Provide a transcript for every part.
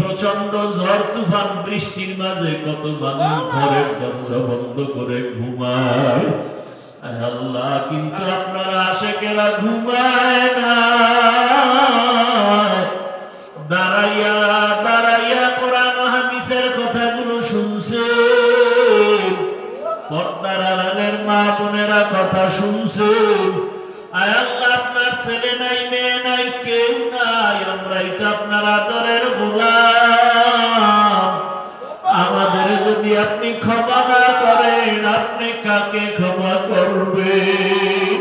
প্রচন্ড ঝড় তুফান বৃষ্টির মাঝে কত মানুষ ঘরের দরজা বন্ধ করে ঘুমায়। আল্লাহ, কিন্তু আপনার আশিকেরা ঘুমায় না, দাঁড়াইয়া দাঁড়াইয়া কোরআন হাদিসের কথাগুলো শুনছে, পর্দার আড়ালের মা বোনেরা কথা শুনছে। আয় আল্লাহ, আপনার ছেলে নাই, মেয়ে নাই, কেউ নাই, আমরাই তো আপনার আদরের গোলাম। আমাদের যদি আপনি ক্ষমা না করেন, আপনি কাকে ক্ষমা করবেন?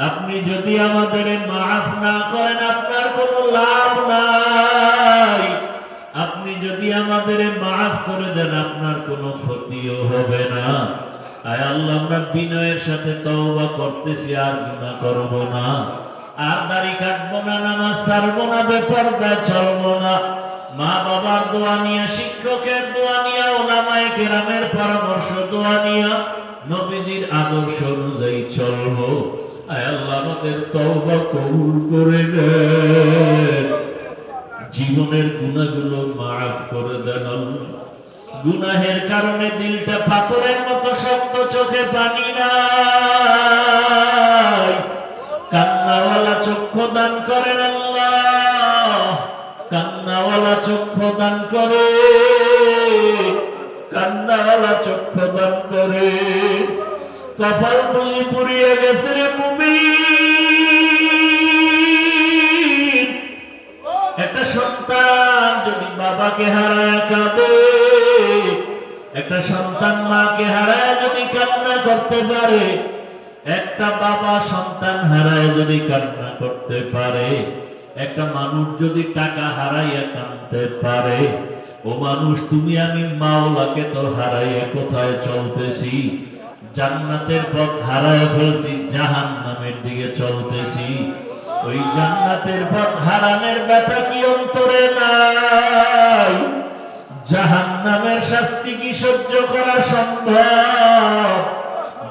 আপনি যদি আমাদের মাফ না করেন, আপনার কোনো লাভ নাই। আপনি যদি আমাদের মাফ করে দেন, আপনার কোনো ক্ষতিও হবে না। আয় আল্লাহ, আমরা বিনয়ের সাথে তওবা করতেছি, আর গুনাহ করব না, আর দাড়ি কাটবো না, নামাজ ছাড়বো না, বেপরদা চলবো না। মা বাবার দোয়া নিয়া, শিক্ষকের দোয়া নিয়া, উলামায়ে কেরামের পরামর্শ দোয়া নিয়া নবীজির আদর্শ অনুযায়ী চলবো। আয় আল্লাহ, আমাদের তওবা কবুল করে নেন, জীবনের গুনাহগুলো মাফ করে দেন। গুনাহের কারণে দিলটা পাথরের মতো শক্ত, চোখে পানি নাই, কান্নাওয়ালা চক্ষু দান করেন আল্লাহ, কান্নাওয়ালা চক্ষু দান করে, কান্নাওয়ালা চক্ষু দান করে। কপাল বুঝি পুড়িয়ে গেছে রে মুমিন। একটা সন্তান যদি বাবাকে হারায় কাঁদে, একটা সন্তান মাকে হারায় যদি কান্না করতে পারে, একটা বাবা সন্তান হারায় যদি কান্না করতে পারে, একটা মানুষ যদি টাকা হারাইয়া কাঁদতে পারে, ও মানুষ, তুমি আমি মাওলাকে তো হারাইয়া কোথায় চলতেছি? জান্নাতের পথ হারায় ফেলছি, জাহান্নামের দিকে চলতেছি। ওই জান্নাতের পথ হারানোর ব্যথা কি অন্তরে নাই? জাহান্নামের শাস্তি কি সহ্য করা সম্ভব?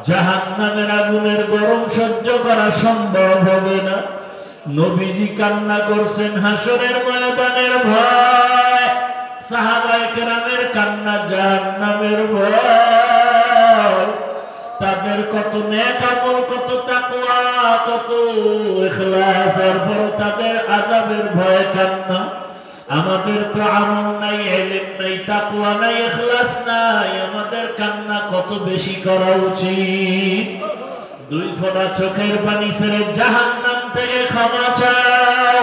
জাহান্নামের আগুনের গরম সহ্য করা সম্ভব হবে না। নবীজি কান্না করছেন হাসরের ময়দানের ভয়, সাহাবায়ে কেরামের কান্না জাহান্নামের ভয়। তাদের কত নেক আমল, কত তাকওয়া, কত ইখলাস, এরপর তাদের আযাবের ভয়ে কান্না। আমাদের তো আমল নাই, ইলম নাই, তাকওয়া নাই, ইখলাস নাই, আমাদের কান্না কত বেশি করা উচিত। দুই ফোঁটা চোখের পানি ছেড়ে জাহান্নাম থেকে ক্ষমা চাও।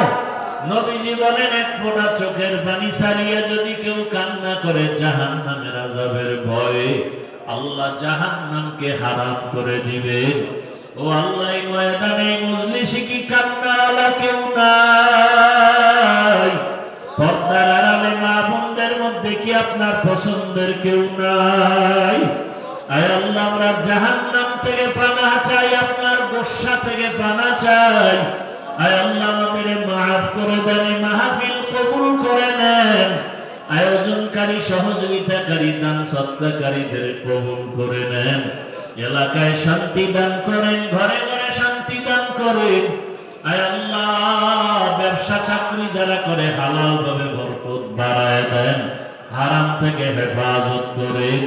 নবীজি বলেন, এক ফোঁটা চোখের পানি ছাড়িয়ে যদি কেউ কান্না করে জাহান্নামের আযাবের ভয়ে, আল্লাহ জাহান্নামকে হারাম করে দিবেন। ও আল্লাহ, এই ময়দানে মজলিসে কি কান্নাওয়ালা কেউ নাই? পর্দার আড়ালে মা বোনদের মধ্যে কি আপনার পছন্দের কেউ নাই? আয় আল্লাহ, আমরা জাহান্নাম থেকে পানাহ চাই, আপনার গোসা থেকে পানাহ চাই। আয় আল্লাহ, আমাদের মাফ করে দেন, মাহফিল কবুল করে নেন। আয়োজনকারী, সহযোগিতাকারী, দান সৎকারীদের কবুল করে নেন। এলাকায় শান্তি দান করেন, ঘরে ঘরে শান্তি দান করেন। আয় আল্লাহ, ব্যবসা চাকরি যারা করে হালাল ভাবে বরকত বাড়ায় দেন, হারাম থেকে হেফাজত করেন।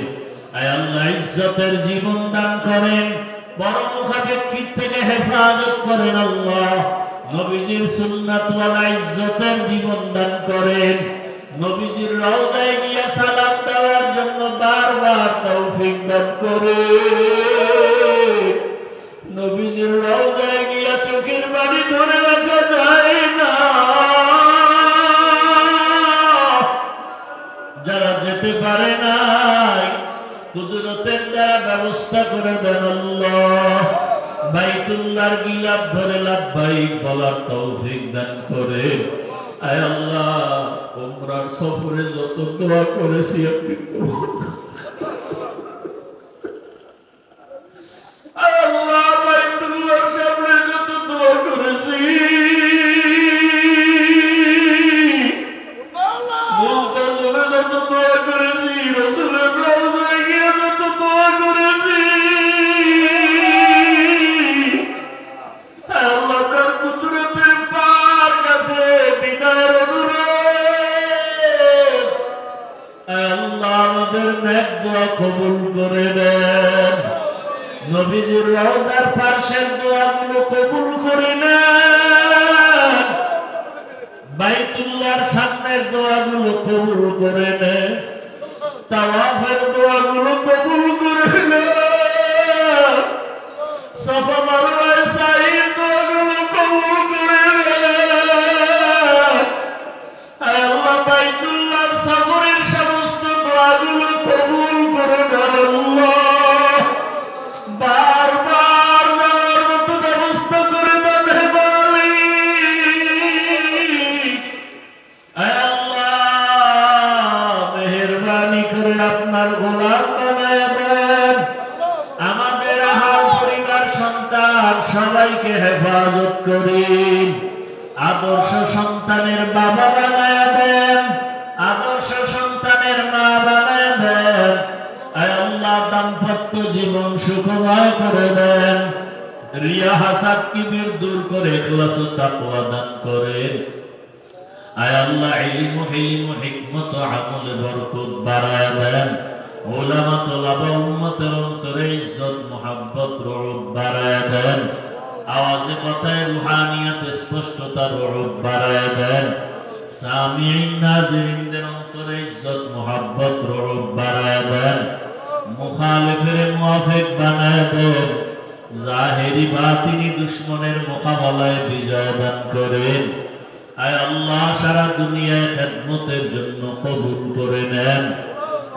আয় আল্লাহ, ইজ্জতের জীবন দান করেন, বড় মুখা ব্যক্তির থেকে হেফাজত করেন। আল্লাহ, নবীজির সুন্নাত ওয়ালা ইজ্জতের জীবন দান করেন। নবীজির রওজায় গিয়ে সালাম দেওয়ার জন্য বারবার তৌফিক দান করেন। নবীজির রওজায় গিয়ে চোখের পানি ধরে রাখা যায় না, যারা যেতে পারে নাই, কুদরতের দ্বারা ব্যবস্থা করে দেন আল্লাহ। বাইতুল্লাহর গিলাফ ধরে লাব্বাইক বলার তৌফিক দান করে। আয় আল্লাহ, উমরার সফরে যত দোয়া করেছি আপনি আল্লাহ, বাইতুল্লাহর সামনে যত দোয়া করেছি, মুলতাজমে যত দোয়া করেছি, রাসূলের রওজায় গিয়ে যত দোয়া করেছি, আল্লাহ, আপনার কুদরতের পার কাছে বিনয়ের অনুরোধ, আমাদের নেক দোয়া কবুল করে নেন। নবীজির রওজার পাশের দোয়াগুলো কবুল করে নেন। বাইতুল্লাহর সামনের দোয়াগুলো কবুল করে নেন। তাওয়াফের দোয়াগুলো কবুল করে নেন। সাফা মারওয়ার সাইর দোয়াগুলো কবুল করে নেন। আল্লাহ বাইতুল্লাহর সফরের সমস্ত দোয়াগুলো কবুল করে নেন। আল্লাহ বারবার যাওয়ার মতো ব্যবস্থা করে দেন হে মালিক। আল্লাহ মেহেরবানি করে আপনার গোলাম বানায় দেন। আমাদের আহার পরিবার সন্তান সবাইকে হেফাজত করেন। আদর্শ সন্তানের বাবা বানায় দেন, আদর্শ সন্তানের মা বানায় দেন। আয় আল্লাহ দাম্পত্য জীবন সুখময় করে দেন। রিয়া হাসাদ কিবির দূর করে ইখলাস ও তাকওয়া দান করেন। আয় আল্লাহ ইলম ও হিলম ও হিকমত ও আমলে বরকত বাড়ায় দেন। উলামা তোলাবা উম্মতের অন্তরে ইজ্জত মুহাব্বত রূপ বাড়ায় দেন। আওয়াজে কথায় রুহানিয়াত স্পষ্টতা রূপ বাড়ায় দেন। সামিঈন নাজিরিনদের অন্তরে ইজ্জত মুহাব্বত রূপ বাড়ায় দেন। মুখালিফের মুওয়াফিক বানায় দেন। জাহেরি বাতিনি দুশমনের মোকাবেলায় বিজয় দান করেন। আয় আল্লাহ সারা দুনিয়ায় খেদমতের জন্য কবুল করে নেন।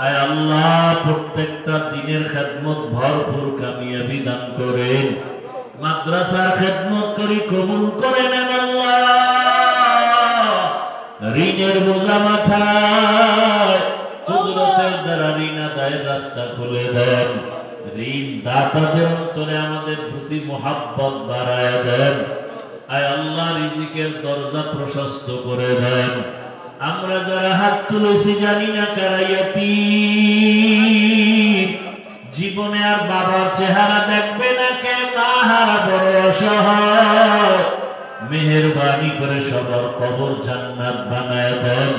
আয় আল্লাহ প্রত্যেকটা দিনের খেদমত ভরপুর কামিয়াবি দান করেন। মাদ্রাসার খেদমত করি কবুল করে নেন। আল্লাহ ঋণের বোঝা মাথায় কুদরতের দ্বারা ঋণ আদায়ের রাস্তা খুলে দেন। ঋণ দাতাদের অন্তরে আমাদের প্রতি মোহাব্বত বাড়ায় দেন। আয় আল্লাহ রিজিকের দরজা প্রশস্ত করে দেন। আমরা যারা হাত তুলেছি জানি না কারা ইয়াতীম, জীবনে আর বাবার চেহারা দেখবে না কে, মা হারা বড় অসহায়। মেহেরবানি করে সবার কবর জান্নাত বানায় দেন।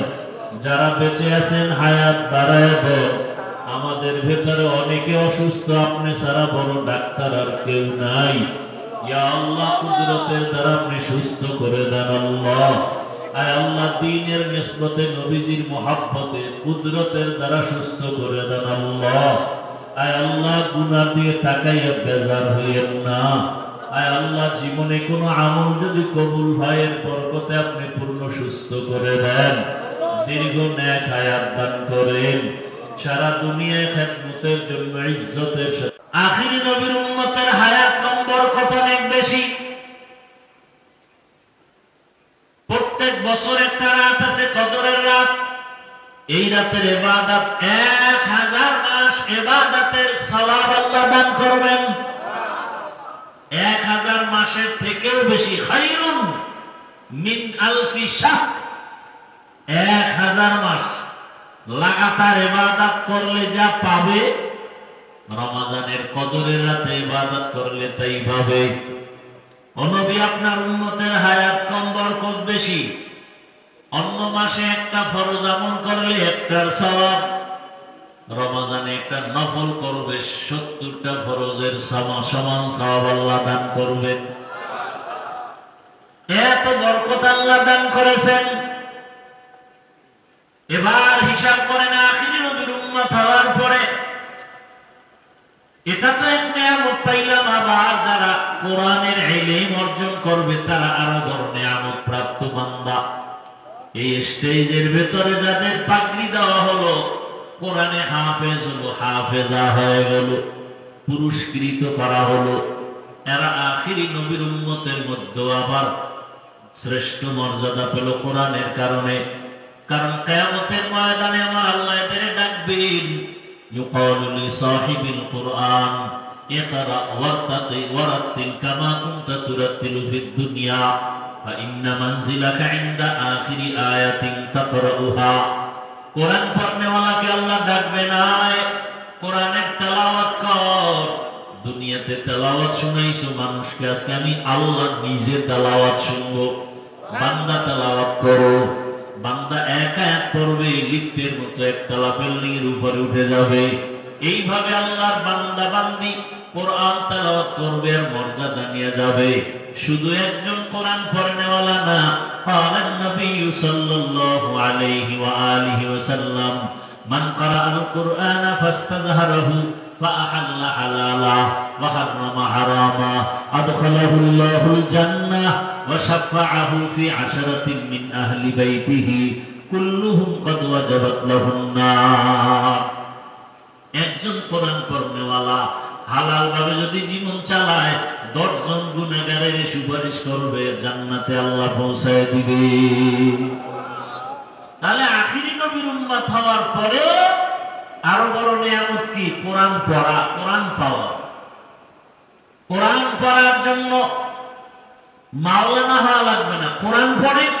যারা বেঁচে আছেন হায়াত বাড়ায় দেন। আমাদের ভেতরে অনেকে অসুস্থ, আপনি ছাড়া বড় ডাক্তার আর কেউ নাই। ইয়া আল্লাহ কুদরতের দ্বারা আপনি সুস্থ করে দেন। আল্লাহ আয় আল্লাহ দ্বীনের নিসবতে নবীজির মুহাব্বতে কুদরতের দ্বারা সুস্থ করে দেন। আল্লাহ আয় আল্লাহ গুনাহ দিয়ে তাকাইয়া বেজার হইয়েন না। আয় আল্লাহ জীবনে কোনো আমল যদি কবুল হয় এর বরকতে আপনি পূর্ণ সুস্থ করে দেন। দীর্ঘ নেক হায়াত দান করেন। সারা দুনিয়ায় খেদমতের জন্য ইজ্জতের সাথে আখিরি নবীর উম্মতের হায়াত কম বরকত অনেক বেশি। প্রত্যেক বছর একটা রাত আছে কদরের রাত। এই রাতের ইবাদত 1000 মাস ইবাদতের সওয়াব আল্লাহ দান করবেন। 1000 মাসের থেকেও বেশি, খায়রুন মিন আলফি শাহর। 1000 মাস লাগাতার ইবাদত করলে যা পাবে, রমজানের কদরের রাতে ইবাদত করলে তাই পাবে। ও নবী আপনার উম্মতের হায়াত কম বরকত বেশি। অন্য মাসে একটা ফরজ আমল করলে একটার সওয়াব, রমজানে একটা নফল করবে 70টা ফরজের সমান সওয়াব আল্লাহ দান করবেন। এত বরকত আল্লাহ দান করেছেন। এবার হিসাব করেন আখিরি নবীর উম্মত হওয়ার পরে এটা তো এক নিয়ামত পাইলাম। আবার যারা কোরআনের ইলম অর্জন করবে তারা আরো বড় নিয়ামত প্রাপ্ত বান্দা। এই স্টেজের ভেতরে যাদের পাগড়ি দেওয়া হলো, কোরআনে হাফেজ হলো, হাফেজা হয়ে গেল, পুরস্কৃত করা হলো, এরা আখিরি নবীর উম্মতের মধ্যে আবার শ্রেষ্ঠ মর্যাদা পেল কোরআনের কারণে। কারণ কিয়ামতের ময়দানে আমার আল্লাহ এদের ডাকবেন, ইউকালু লিসাহিবিল কুরআন ইকরা ওয়ারতাকি ওয়ারাতিল কামা কুনতা তুরাতিলু ফিদ দুনিয়া ফাইন্না মানজিলাকা ইনদা আখিরি আয়াতিন তাকরাউহা। কোরআন পড়নে ওয়ালাকে আল্লাহ ডাকবেন, আয় কোরআনের তেলাওয়াত কর। দুনিয়াতে তেলাওয়াত শুনাইছো মানুষকে, আজকে আমি আল্লাহ নিজে তেলাওয়াত শুনবো। বান্দা তেলাওয়াত করো। বান্দা এক আয়াত পড়বে, লিফটের মতো একতলা বিল্ডিং এর উপরে উঠে যাবে। এইভাবে আল্লাহর বান্দা বান্দি কোরআন তেলাওয়াত করবে আর মর্যাদা নিয়ে যাবে। শুধু একজন কোরআন পড়নেওয়ালা না, قالن নবী সাল্লাল্লাহু আলাইহি ওয়া আলিহি ওয়াসাল্লাম, মান ক্বারাআল কুরআন ফাস্তাযহারাহু فأحل حلالا وحرم حراما أدخله الله الجنة وشفعه في 10 من أهل بيته كلهم قد وجبت له النار। একজন কোরআন পড়নেওয়ালা হালাল ভাবে যদি জীবন চালায় 10 জন গুনাহগারের সুপারিশ করবে, জান্নাতে আল্লাহ পৌঁছায় দিবে। তাহলে আখিরি নবীর উম্মত হওয়ার পরে আরো বড় নিয়ামত কি? কোরআন পড়া, কোরআন পাওয়া। কোরআন পড়ার জন্য মাওলানা হওয়া লাগবে না, কোরআন পড়েন,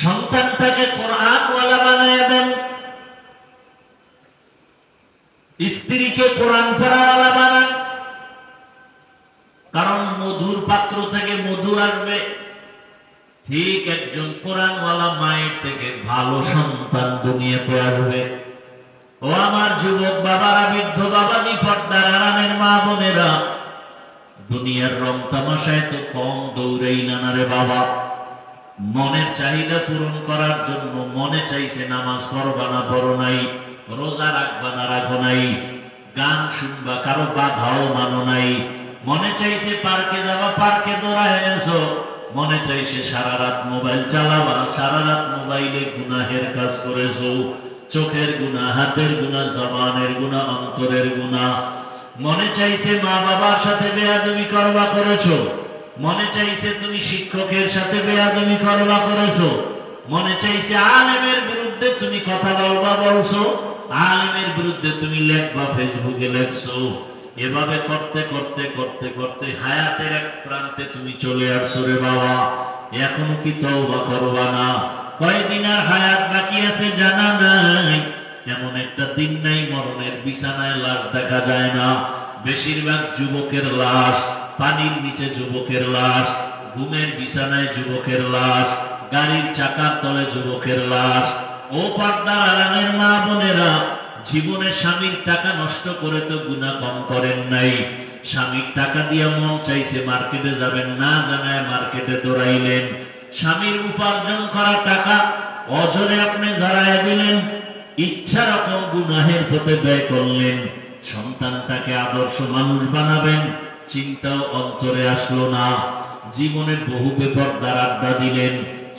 সন্তানটাকে কোরআনওয়ালা বানিয়ে দেন, স্ত্রীকে কোরআন পড়াওয়ালা বানান। কারণ মধুর পাত্র থেকে মধু আসবে, ঠিক একজন কোরআনওয়ালা মায়ের থেকে ভালো সন্তান দুনিয়াতে আসবে। ও আমার যুবক বাবারা, বৃদ্ধ বাবাজি, পর্দার আড়ালের মা বোনেরা, দুনিয়ার রং তামাশায় তো কম দৌড়েই না রে বাবা। মনের চাহিদা পূরণ করার জন্য মনে চাইছে নামাজ পড়বা না পড়ো নাই, রোজা রাখবা না রাখো নাই, গান শুনবা কারো বাধাও মানো নাই, মনে চাইছে পার্কে যাবা পার্কে দৌড়ায় এনেছো, মনে চাইছে সারা রাত মোবাইল চালাবা, সারা রাত মোবাইলে গুনাহের কাজ করেছো, চোখের গুনাহ, হাতের গুনাহ, জবানের গুনাহ, অন্তরের গুনাহ। মনে চাইছে মা বাবার সাথে বেয়াদবি করবা করেছো, মনে চাইছে তুমি শিক্ষকের সাথে বেয়াদবি করবা করেছো, মনে চাইছে আলেমের বিরুদ্ধে তুমি কথা বলবা বলছো, আলেমের বিরুদ্ধে তুমি লেখবা ফেসবুকে লেখছো। এভাবে করতে করতে করতে করতে হায়াতের এক প্রান্তে তুমি চলে আসছো রে বাবা। এখনো কি তওবা করবা না? কয়দিন আর হায়াত বাকি আছে জানা নাই। এমন একটা দিন নাই মরণের বিছানায় লাশ দেখা যায় না। বেশিরভাগ যুবকের লাশ, পানির নিচে যুবকের লাশ, ঘুমের বিছানায় যুবকের লাশ, গাড়ির চাকার তলে যুবকের লাশ। ও পর্দার আড়ালের মা বোনেরা, জীবনে স্বামীর টাকা নষ্ট করে তো গুনাহ কম করেন নাই। স্বামীর টাকা দিয়ে মন চাইছে মার্কেটে যাবেন, না জানায় মার্কেটে দৌড়াইলেন। স্বামীর উপার্জন করা টাকা অজরে আপনি জড়ায় দিলেন, ইচ্ছা রকম গুনাহের পথে ব্যয় করলেন। সন্তানটাকে আদর্শ মানুষ বানাবেন, চিন্তাও অন্তরে আসলো না। জীবনে বহু বেপরদার আড্ডা দিলেন,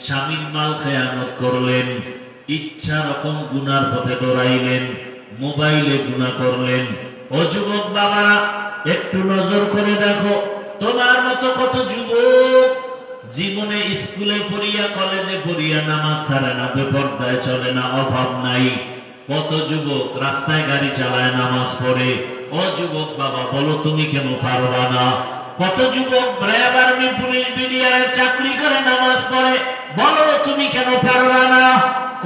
স্বামীর মাল খেয়ানত করলেন, ইচ্ছা রকম গুনার পথে দৌড়াইলেন, মোবাইলে গুনাহ করলেন। ও যুবক বাবারা, একটু নজর করে দেখো, তোমার মতো কত যুবক জীবনে স্কুলে পড়িয়া কলেজে পড়িয়া নামাজ ছাড়ে না, বেপরদায় চলে না, অভাব নাই। কত যুবক রাস্তায় গাড়ি চালায় নামাজ পড়ে। ও যুবক বাবা, বলো তুমি কেন পারবা না? কত যুবক র্যাব, আর্মি, পুলিশ, বিডিআর চাকরি করে নামাজ পড়ে, বলো তুমি কেন পারবা না?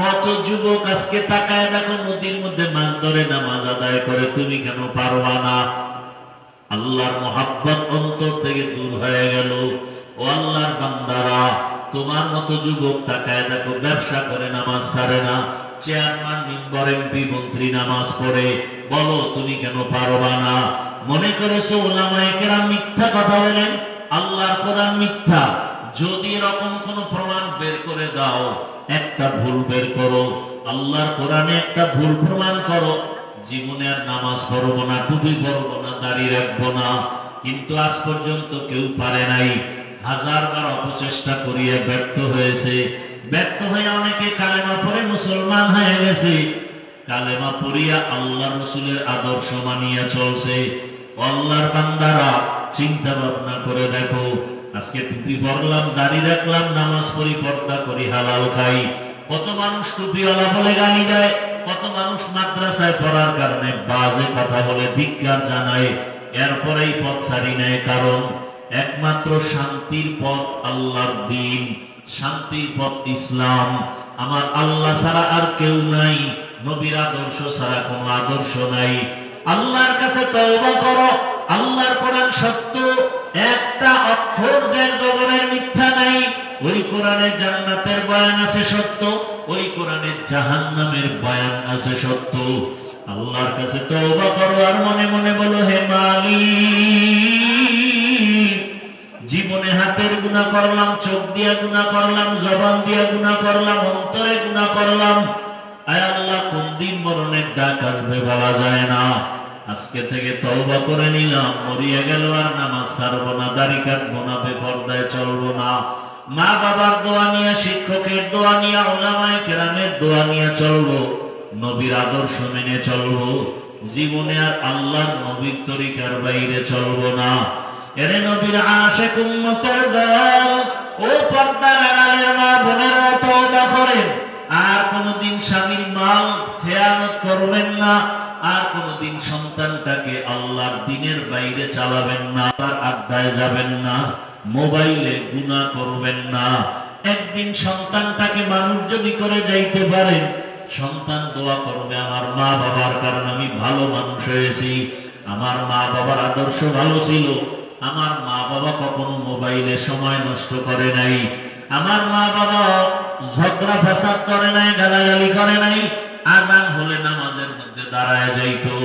কত যুবক আজকে তাকায় দেখো নদীর মধ্যে মাছ ধরে নামাজ আদায় করে, তুমি কেন পারবা না? আল্লাহর মহাব্বত অন্তর থেকে দূর হয়ে গেল। ও আল্লাহর বান্দারা, তোমার মতো যুবক তাকায় দেখো ব্যবসা করে নামাজ ছাড়ে না, চেয়ারম্যান, মেম্বার, এমপি, মন্ত্রী নামাজ পড়ে, বলো তুমি কেন পারবা না? মনে করেছো উলামায়ে কেরাম মিথ্যা কথা বলেন, আল্লাহর কোরআন মিথ্যা? যদি এরকম কোন প্রমাণ বের করে দাও, একটা ভুল বের করো, আল্লাহর কোরআনে একটা ভুল প্রমাণ করো, জীবনে আর নামাজ পড়বো না, টুপি পরবো না, দাড়ি রাখবো না। কিন্তু আজ পর্যন্ত কেউ পারে নাই। হাজারবার অপচেষ্টা করিয়া ব্যর্থ হয়েছে। ব্যর্থ হয়ে অনেকে কালেমা পড়ে মুসলমান হয়ে গেছে, কালেমা পড়িয়া আল্লাহ রসুলের আদর্শ মানিয়া চলছে। আল্লাহর বান্দারা, চিন্তা ভাবনা করে দেখো, আজকে টুপি পরলাম, দাড়ি রাখলাম, নামাজ পড়ি, পর্দা করি, হালাল খাই। কত মানুষ টুপিওয়ালা বলে গালি দেয়, কত মানুষ মাদ্রাসায় পড়ার কারণে বাজে কথা বলে ধিক্কার জানায়, এরপরেই পথ ছাড়ি নেয়। কারণ একমাত্র শান্তির পথ আল্লাহর দ্বীন, শান্তির পথ ইসলাম। আমার আল্লাহ ছাড়া আর কেউ নাই, নবীর আদর্শ ছাড়া কোনো আদর্শ নাই। আল্লাহর কাছে তওবা করো, আল্লাহর কোরআন সত্য, একটা অক্ষর যে জবরের মিথ্যা নাই। ওই কোরআনে জান্নাতের বয়ান আছে সত্য, ওই কোরআনে জাহান্নামের বয়ান আছে সত্য। আল্লাহর কাছে তওবা করো আর মনে মনে বলো, হে মালিক, জীবনে হাতের গুনাহ করলাম, চোখ দিয়া গুনাহ করলাম, জবান দিয়া গুনাহ করলাম, অন্তরে গুনাহ করলাম। আয় আল্লাহ, কোন দিন মরণের ডাক আসবে বলা যায় না। আজকে থেকে তওবা করে নিলাম, মরিয়া গেল আর নামাজ ছাড়বো না, দাড়ি কাটবো না, বেপরদায় চলবো না। মা বাবার দোয়া নিয়ে, শিক্ষকের দোয়া নিয়ে, উলামায়ে কেরামের দোয়া নিয়ে চলবো, নবীর আদর্শ মেনে চলবো। জীবনে আর আল্লাহর নবীর তরিকার বাইরে চলবো না। এরে নবীর আশিক উম্মতের দল, ও পর্দার আড়ালের মা বোনেরা, তওবা করেন। আর কোনদিন স্বামীর মাল খেয়ানত করবেন না, আর কোনদিন সন্তানটাকে আল্লাহর দ্বীনের বাইরে চালাবেন না, আর আড্ডায় যাবেন না, মোবাইলে গুনাহ করবেন না। একদিন সন্তানটাকে মানুষ যদি করে যাইতে পারেন, সন্তান দোয়া করবে, আমার মা বাবার কারণে আমি ভালো মানুষ হয়েছি, আমার মা বাবার আদর্শ ভালো ছিল, আমার মা বাবা কখনো মোবাইলে সময় নষ্ট করে নাই, আমার মা বাবা ঝগড়া ফাসাদ করে নাই, গালাগালি করে নাই, আজান হলে নামাজের মধ্যে দাঁড়ায় যাইতো,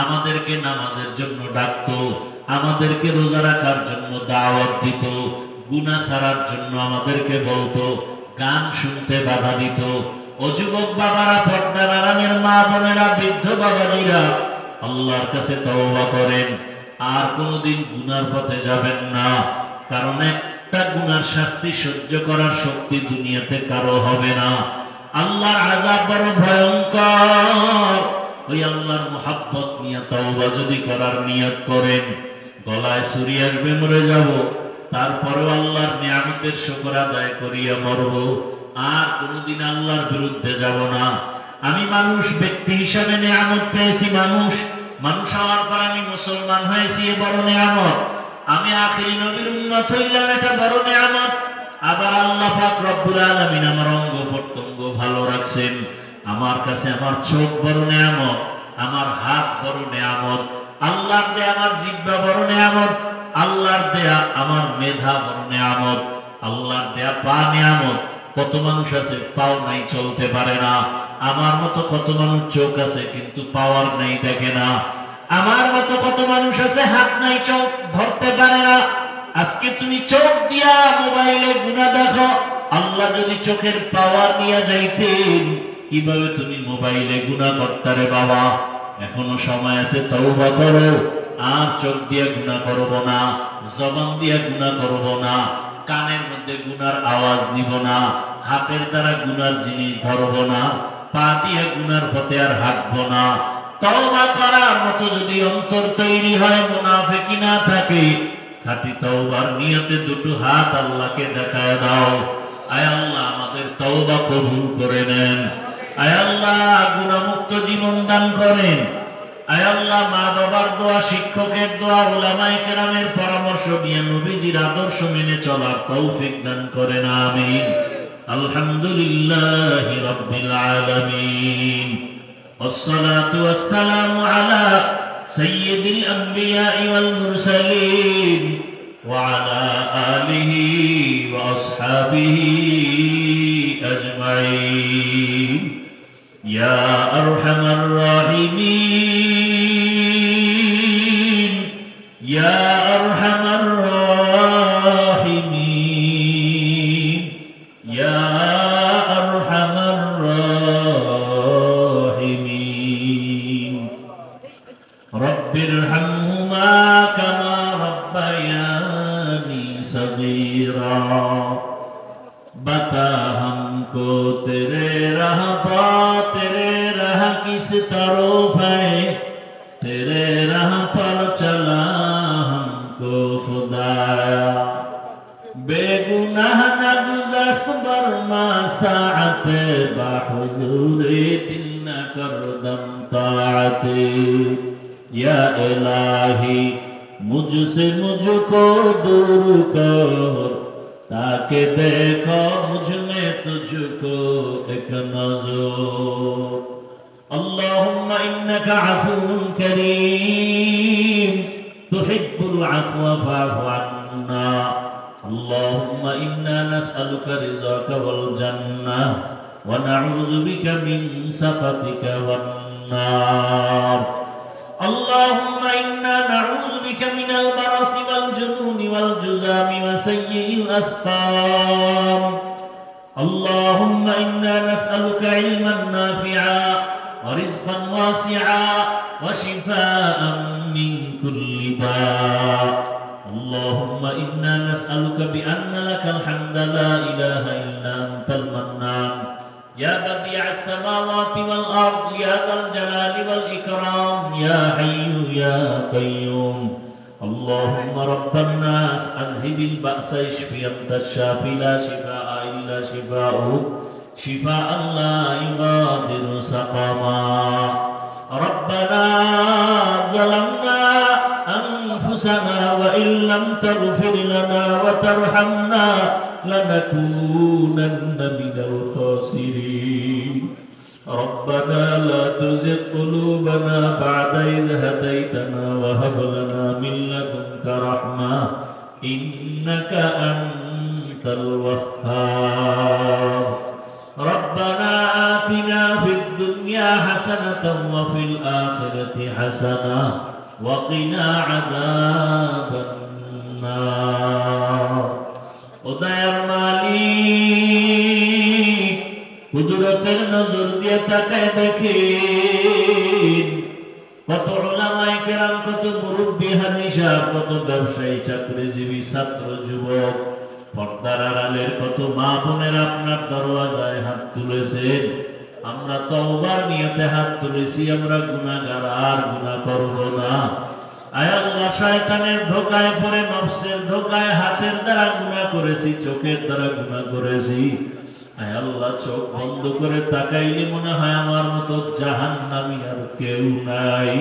আমাদেরকে নামাজের জন্য ডাকতো, আমাদেরকে রোজা রাখার জন্য দাওয়াত দিত, গুনাহ ছাড়ার জন্য আমাদেরকে বলতো, গান শুনতে বাধা দিত। ও যুবক বাবারা, পর্দার আড়ালের মা বোনেরা, বৃদ্ধ বাবাজিরা, আল্লাহর কাছে তওবা করেন, আর কোনদিন গুনার পথে যাবেন না। কারণ একটা গুনার শাস্তি সহ্য করার শক্তি দুনিয়াতে কারো হবে না। আল্লাহর আযাব বড় ভয়ঙ্কর। ওই আল্লাহর মুহাব্বত নিয়ে তওবা যদি করার নিয়ত করেন, গলায় ছুরি আসবে, মরে যাব, তারপরেও আল্লাহর নিয়ামতের শুকর আদায় করিয়া মরব, আর কোনদিন আল্লাহর বিরুদ্ধে যাব না। আমি মানুষ, ব্যক্তি হিসাবে নিয়ামত পেয়েছি, মানুষ হওয়ার পর আমি মুসলমান হয়েছি, এ বড় নিয়ামত। আমি আখিরি নবীর উম্মত হইলাম, এটা বড় নিয়ামত। আবার আল্লাহ পাক রব্বুল আলামিন আমার অঙ্গ প্রত্যঙ্গ ভালো রাখছেন। আমার কাছে আমার চোখ বড় নিয়ামত, আমার হাত বড় নিয়ামত, আল্লাহর দেয়া আমার জিহ্বা বড় নিয়ামত, আল্লাহর দেয়া আমার মেধা বড় নিয়ামত, আল্লাহর দেয়া পা নিয়ামত। কত মানুষ আছে পাও নাই, চলতে পারে না। আমার মতো কত মানুষ চোখ আছে কিন্তু পাওয়ার নাই, দেখে না। আমার মতো কত মানুষ আছে হাত নাই, চোখ ধরতে পারে না। আজকে তুমি চোখ দিয়া মোবাইলে গুনাহ দেখো, আল্লাহ যদি চোখের পাওয়ার নিয়ে যাইতেন, কিভাবে তুমি মোবাইলে গুনাহ করতে বাবা? এখনো সময় আছে, তওবা করো। আর চোখ দিয়ে গুনাহ করব না, জবান দিয়ে গুনাহ করব না, কানের মধ্যে গুনার আওয়াজ নিব না, হাতের দ্বারা গুনার জিনিস ধরব না, পা দিয়ে গুনার পথে আর হাঁটব না। তওবা করার মতো যদি অন্তর তৈরি হয়, মুনাফিকি না থাকে, খাঁটি তওবার নিয়তে দুটো হাত আল্লাহকে দেখায় দাও। আয় আল্লাহ, আমাদের তওবা কবুল করে নেন। আয় আল্লাহ, গুনাহমুক্ত জীবন দান করেন। আয় আল্লাহ, মা বাবার দোয়া, শিক্ষকের দোয়া, উলামায়ে কেরামের পরামর্শ নিয়ে নবীজির আদর্শ মেনে চলার তৌফিক দান করেন। আমিন। আলহামদুলিল্লাহি রাব্বিল আলামিন। والصلاة والسلام على سيد الأنبياء والمرسلين وعلى آله وأصحابه أجمعين يا أرحم الراحمين يا أرحم الراحمين يا أرحم الراحمين رب ارحمهما كما ربياني صغيرا बता हमको तेरे राह पा तेरे राह किस तरफ है तेरे राह पर चला हमको खुदाया बेगुनाह न गुज़श्त बरमा साअत बाहुज़ूरे दिल न कर दम ताअते या इलाही मुझसे मुझको दूर कर ताकि देखो मुझ में तुझको एक नज़र अल्लाहुम्मा इन्नका अफ़ून करीम तुहिब्बुल अफ़्व फ़अफ़ु अन्ना। اللهم إنا نسألك رضاك والجنة ونعوذ بك من سخطك والنار. اللهم إنا نعوذ بك من البرص والجنون والجذام وسيء الأسقام. اللهم إنا نسألك علما نافعا ورزقا واسعا وشفاء من كل داء. اللهم إنا نسألك بأن لك الحمد لا إله إلا أنت المنان يا بديع السماوات والأرض يا ذا الجلال والإكرام يا حي يا قيوم. اللهم رب الناس أذهب البأس اشف أنت الشافي لا شفاء إلا شفاؤك شفاء لا يغادر سقما. ربنا ظلمنا أنفسنا وإن لم تغفر لنا وترحمنا لنكونن من الخاسرين. ربنا لا تزغ قلوبنا بعد إذ هديتنا وهب لنا من لدنك رحمة إنك أنت الوهاب. ربنا آتنا في الدنيا حسنة وفي الآخرة حسنة وقنا عذاب النار. উদয়ের মালিক কুদরতের নজর দিয়ে তাকায় দেখেন কত উলামায়ে কেরাম, কত মুরব্বি হাদিস, কত ব্যবসায়ী, চাকরিজীবী, ছাত্র, যুবক, পর্দার আড়ালের কত মা বোনের আপনার দরওয়াজায় হাত তুলেছেন। আমরা তওবার নিয়তে হাত তুলেছি, আমরা গুনাহগার, আর গুনাহ করব না। আয় আল্লাহ, শয়তানের ধোঁকায় পড়ে, নফসের ধোঁকায় হাতের দ্বারা গুনাহ করেছি, চোখের দ্বারা গুনাহ করেছি। আয় আল্লাহ, চোখ বন্ধ করে তাকাইলে মনে হয় আমার মতো জাহান্নামী আর কেউ নাই।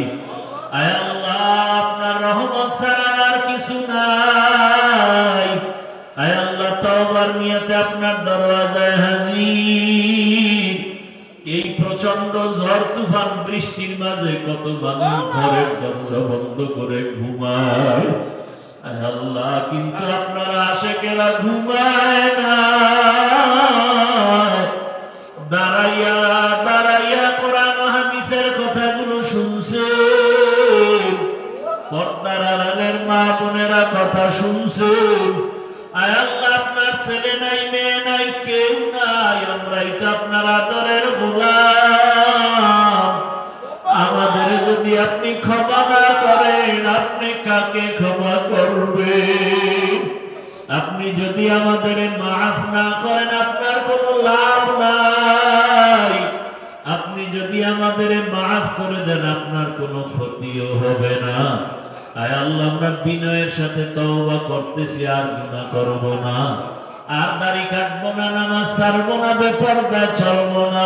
আয় আল্লাহ, আপনার রহমত ছাড়া আর কিছু নাই। আয় আল্লাহ, তওবার নিয়তে আপনার দরওয়াজায় হাজির। এই প্রচন্ড ঝড় তুফান বৃষ্টির মাঝে কত মানুষ ঘরের দরজা বন্ধ করে ঘুমায়। আয় আল্লাহ, কিন্তু আপনার আশিকেরা ঘুমায় না। দাঁড়াইয়া দাঁড়াইয়া কোরআন হাদিসের কথাগুলো শুনছেন, পর্দার আড়ালের মা বোনেরা কথা শুনছেন। আয় আল্লাহ, আপনার ছেলে নাই, মেয়ে নাই, কেউ নাই, আমরাই তো আপনার আদরের গোলাম। আমাদের যদি আপনি ক্ষমা না করেন, আপনি কাকে ক্ষমা করবেন? আপনি যদি আমাদের মাফ না করেন, আপনার কোনো লাভ নাই। আপনি যদি আমাদের মাফ করে দেন, আপনার কোনো ক্ষতিও হবে না। আয় আল্লাহ, আমরা বিনয়ের সাথে তওবা করতেছি, আর গুনাহ করব না, আর দাড়ি কাটবো না, নামাজ ছাড়বো না, বেপরদা চলবো না।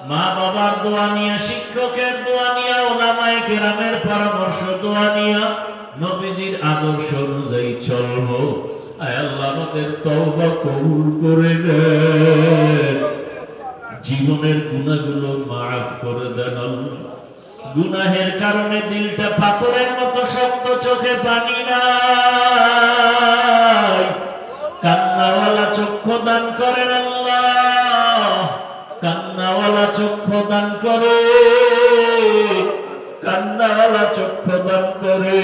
মা বাবার দোয়া নিয়া, শিক্ষকের দোয়া নিয়া, উলামায়ে কেরামের পরামর্শ দোয়া নিয়া, নবীজির আদর্শ অনুযায়ী চলবো। আয় আল্লাহ, আমাদের তওবা কবুল করে দেন, জীবনের গুনাহগুলো মাফ করে দেন। আল্লাহ, গুনাহের কারণে দিলটা পাথরের মতো শক্ত, চোখে পানি নাই, কান্নাওয়ালা চক্ষু দান করেন আল্লাহ, কান্নাওয়ালা চক্ষু দান করে, কান্নাওয়ালা চক্ষু দান করে।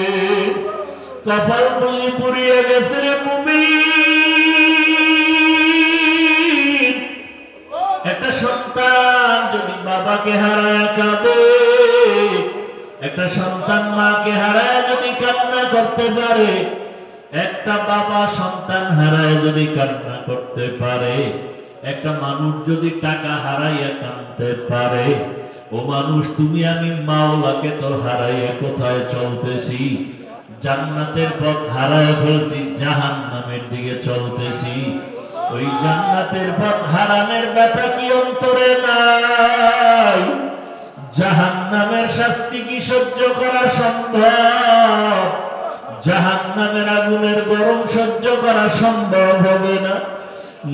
কপাল পুড়ি পুড়িয়ে গেছে রে মুমিন। একটা সন্তান যদি বাবাকে হারায় কাঁদে, একটা সন্তান মাকে হারায় যদি কান্না করতে পারে, একটা বাবা সন্তান হারায় যদি কান্না করতে পারে, একটা মানুষ যদি টাকা হারাইয়া কাঁদতে পারে, ও মানুষ, তুমি আমি মাওলাকে তো হারাইয়া কোথায় চলতেছি? জান্নাতের পথ হারায় ফেলছি, জাহান্নামের দিকে চলতেছি। ওই জান্নাতের পথ হারানোর ব্যথা কি অন্তরে নাই? জাহান্নামের শাস্তি কি সহ্য করা সম্ভব? জাহান্নামের আগুনের গরম সহ্য করা সম্ভব হবে না।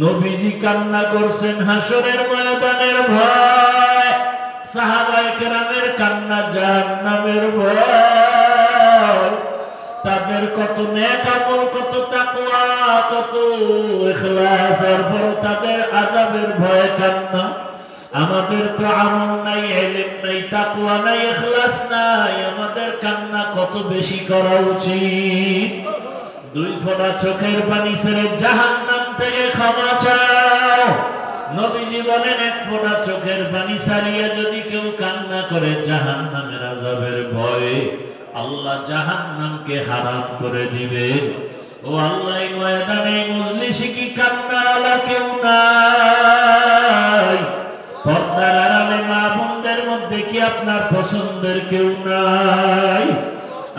নবীজি কান্না করছেন হাসরের ময়দানের ভয়, সাহাবায়ে কেরামের কান্না জাহান্নামের ভয়। তাদের কত নেক আমল, কত তাকওয়া, কত ইখলাস, এরপর তাদের আযাবের ভয়ে কান্না। আমাদের তো আমল নাই, ইলম নাই, তাকওয়া নাই, ইখলাস নাই, আমাদের কান্না কত বেশি করা উচিত। দুই ফোঁটা চোখের পানি ছেড়ে জাহান্নাম থেকে ক্ষমা চাও। নবীজি বলেন, এক ফোঁটা চোখের পানি ছাড়িয়ে যদি কেউ কান্না করে জাহান্নামের আযাবের ভয়ে, আল্লাহ জাহান্নামকে হারাম করে দিবেন। ও আল্লাহ, এই ময়দানে মজলিসে কি কান্নাওয়ালা কেউ নাই? পর্দার আড়ালে মা বোনদের মধ্যে কি আপনার পছন্দের কেউ নাই?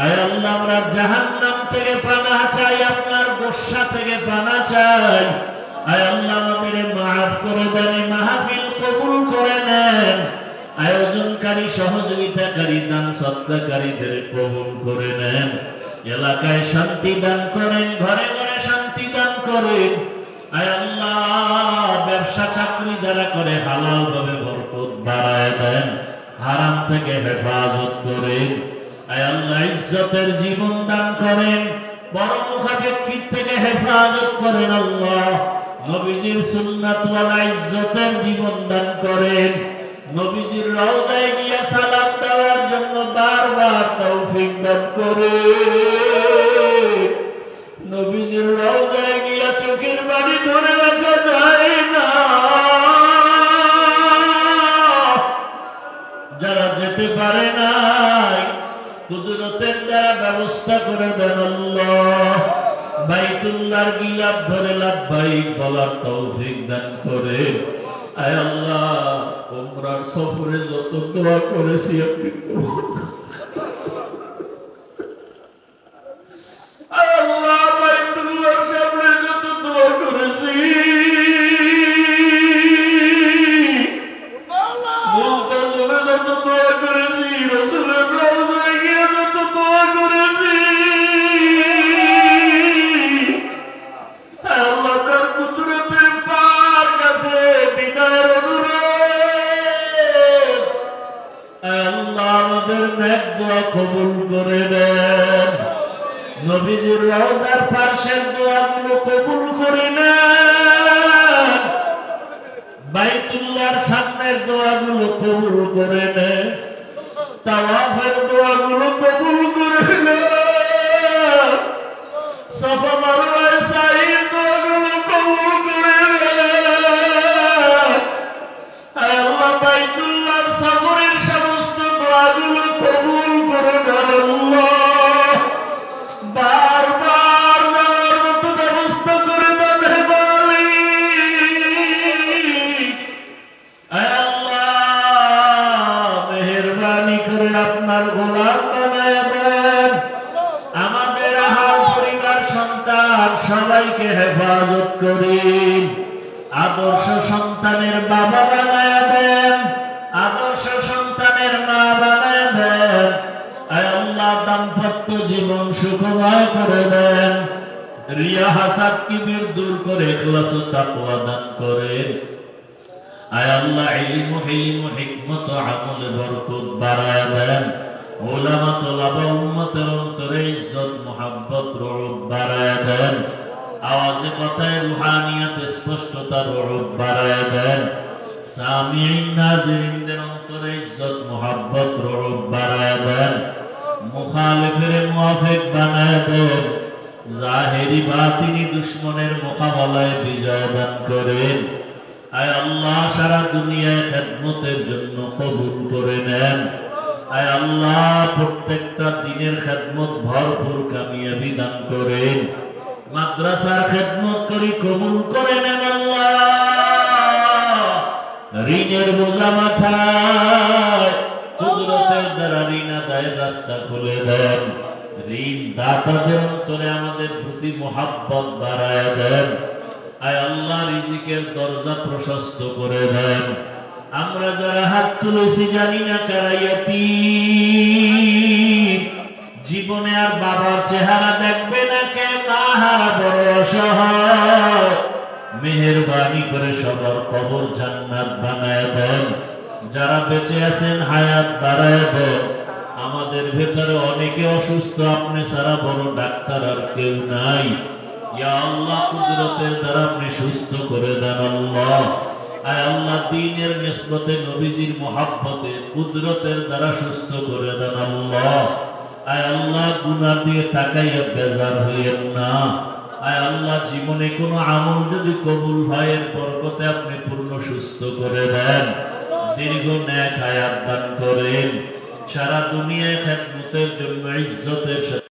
আয় আল্লাহ, আমরা জাহান্নাম থেকে পানাহ চাই, আপনার গোসা থেকে পানাহ চাই। আয় আল্লাহ, আমাদের মাফ করে দেন, মাহফিল কবুল করে নেন। আয়োজনকারী, সহযোগিতাকারী, দান সৎকারীদের কবুল করে নেন। এলাকায় শান্তি দান করেন, ঘরে ঘরে শান্তি দান করেন। আয় আল্লাহ, ব্যবসা চাকরি যারা করে হালাল ভাবে বরকত বাড়ায় দেন, হারাম থেকে হেফাজত করেন। আয় আল্লাহ, ইজ্জতের জীবন দান করেন, বড় মুখা ব্যক্তির থেকে হেফাজত করেন। আল্লাহ, নবীজির সুন্নাত ওয়ালা ইজ্জতের জীবন দান করেন। নবীজির রওজায় গিয়ে সালাম দেওয়ার জন্য বারবার তৌফিক দান করেন। নবীজির রওজায় গিয়ে চোখের পানি ধরে রাখা যায় না। যারা যেতে পারে নাই, কুদরতের দ্বারা ব্যবস্থা করে দেন আল্লাহ। বাইতুল্লাহর গিলাফ ধরে লাব্বাইক বলার তৌফিক দান করে। আয় আল্লাহ, উমরার সফরে যত দোয়া করেছি আপনি কবুল করুন। আয় আল্লাহ, বাইতুল্লাহর সামনে যত দোয়া করেছি, মুলতাজমে যত দোয়া করেছি, রাসূলের রওজায় গিয়ে যত দোয়া করেছি, আল্লাহ তার কুদরতের পার কাছে বিনয়ের অনুরোধ, আল্লাহ আমাদের নেক দোয়া কবুল করে নেন। নবীজির রওজার পাশের দোয়াগুলো কবুল করে নেন। বাইতুল্লাহর সামনের দোয়াগুলো কবুল করে নেন। তাওয়াফের দোয়াগুলো কবুল করে নেন। সাফা মারওয়ার সাইর দোয়াগুলো কবুল করে নেন। আয় আল্লাহ, বাইতুল্লাহর সফরের সমস্ত দোয়াগুলো কবুল করে নেন। আল্লাহ, বারবার যাওয়ার মতো ব্যবস্থা করে দেন হে মালিক। আয় আল্লাহ, মেহেরবানি করে আপনার গোলাম বানায় দেন। আমাদের আহার, পরিবার, সন্তান সবাইকে হেফাজত করেন। আদর্শ সন্তানের বাবা বানায় দেন, আদর্শ সন্তানের মা বানায় দেন। আয় আল্লাহ, দাম্পত্য জীবন সুখময় করে দেন। রিয়া, হাসাদ, কিবির দূর করে ইখলাস ও তাকওয়া দান করেন। আয় আল্লাহ, ইলম, হিলম, হিকমত ও আমলে বরকত বাড়ায় দেন। উলামা, তোলাবা, উম্মতের অন্তরে ইজ্জত, মুহাব্বত, রূপ বাড়ায় দেন। আওয়াজে কথায় রুহানিয়ত, স্পষ্টতা, রূপ বাড়ায় দেন। সামিঈন, নাজিরিনদের অন্তরে ইজ্জত, মুহাব্বত, রূপ বাড়ায় দেন। মুখালিফের মুওয়াফিক বানায় দেন। জাহেরি বাতিনি দুশমনের মোকাবেলায় বিজয় দান করেন। আয় আল্লাহ, সারা দুনিয়ায় খেদমতের জন্য কবুল করে নেন। আয় আল্লাহ, প্রত্যেকটা দিনের খেদমত ভরপুর কামিয়াবি দান করেন। মাদ্রাসার খেদমত করি কবুল করে নেন। আল্লাহ, ঋণের বোঝা মাথায়, কুদরতের দ্বারা ঋণ আদায়ের রাস্তা খুলে দেন। ঋণ দাতাদের অন্তরে আমাদের প্রতি মুহাব্বত বাড়ায় দেন। আয় আল্লাহ, রিজিকের দরজা প্রশস্ত করে দেন। আমরা যারা হাত তুলেছি জানি না কারা ইয়াতীম, জীবনে আর বাবার চেহারা দেখবে না, কে মা হারা বড় অসহায়। মেহেরবানি করে সবার কবর জান্নাত বানায় দেন। যারা বেঁচে আছেন হায়াত বাড়ায় দেন। আমাদের ভেতরে অনেকে অসুস্থ, আপনি ছাড়া বড় ডাক্তার আর কেউ নাই। ইয়া আল্লাহ, কুদরতের দ্বারা আপনি সুস্থ করে দেন আল্লাহ। আয় আল্লাহ, দ্বীনের নিসবতে নবীজির মুহাব্বতে কুদরতের দ্বারা সুস্থ করে দেন আল্লাহ। আয় আল্লাহ, গুনাহ দিয়ে তাকাইয়া বেজার হইয়েন না। আয় আল্লাহ, জীবনে কোনো আমল যদি কবুল হয় এর বরকতে আপনি পূর্ণ সুস্থ করে দেন, দীর্ঘ নেক হায়াত দান করেন, সারা দুনিয়ায় খেদমতের জন্য ইজ্জতের সাথে